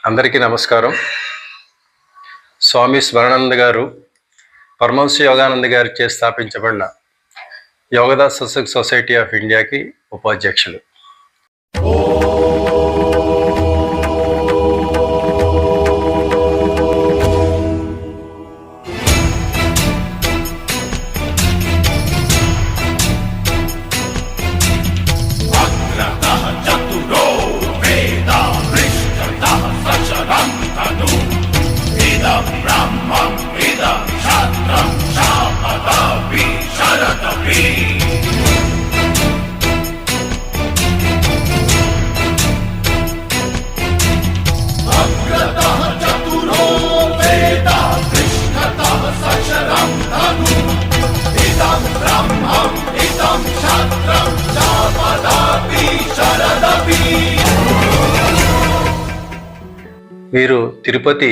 అందరికీ నమస్కారం. స్వామి స్మరణానంద గారు పరమహంస యోగానంద గారిచే స్థాపించబడిన యోగదాస్ సత్సంగ్ సొసైటీ ఆఫ్ ఇండియాకి ఉపాధ్యక్షులు. వీరు తిరుపతి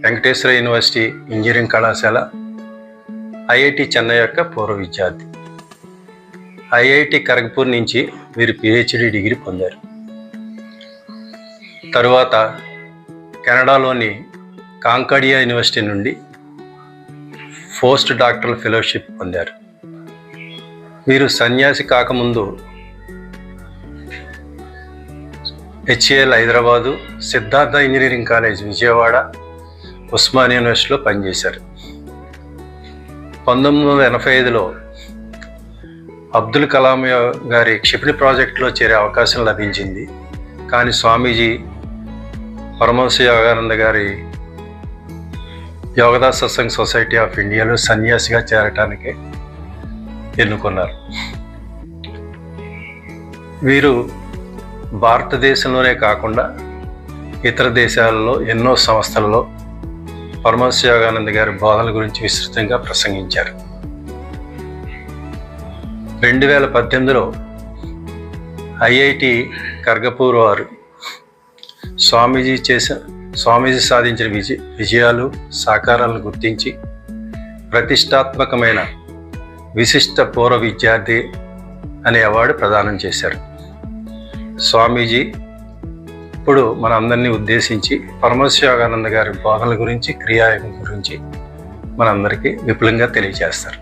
వెంకటేశ్వర యూనివర్సిటీ ఇంజనీరింగ్ కళాశాల, ఐఐటి చెన్నై యొక్క పూర్వ విద్యార్థి. ఐఐటి ఖరగ్పూర్ నుంచి వీరు పిహెచ్డి డిగ్రీ పొందారు. తరువాత కెనడాలోని కాంకాడియా యూనివర్సిటీ నుండి పోస్ట్ డాక్టరల్ ఫెలోషిప్ పొందారు. వీరు సన్యాసి కాకముందు HAL Hyderabad, Siddhartha engineering college Vijayawada, Osmania యూనివర్సిటీలో పనిచేశారు. 1985లో అబ్దుల్ కలాం గారి క్షిపణి ప్రాజెక్టులో చేరే అవకాశం లభించింది. కానీ స్వామీజీ పరమహంస యోగానంద గారి యోగదాస్ సత్సంగ్ సొసైటీ ఆఫ్ ఇండియాలో సన్యాసిగా చేరటానికి ఎన్నుకున్నారు. వీరు భారతదేశంలోనే కాకుండా ఇతర దేశాలలో ఎన్నో సంస్థలలో పరమహంస యోగానంద గారి బోధనల గురించి విస్తృతంగా ప్రసంగించారు. 2018లో ఐఐటి ఖరగ్పూర్ వారు స్వామీజీ సాధించిన విజయాలు, సాకారాలను గుర్తించి ప్రతిష్టాత్మకమైన విశిష్ట పూర్వ విద్యార్థి అనే అవార్డు ప్రదానం చేశారు. స్వామీజీ ఇప్పుడు మన అందరినీ ఉద్దేశించి పరమహంస యోగానంద గారి బోధనల గురించి, క్రియాయోగం గురించి మనందరికీ విపులంగా తెలియజేస్తారు.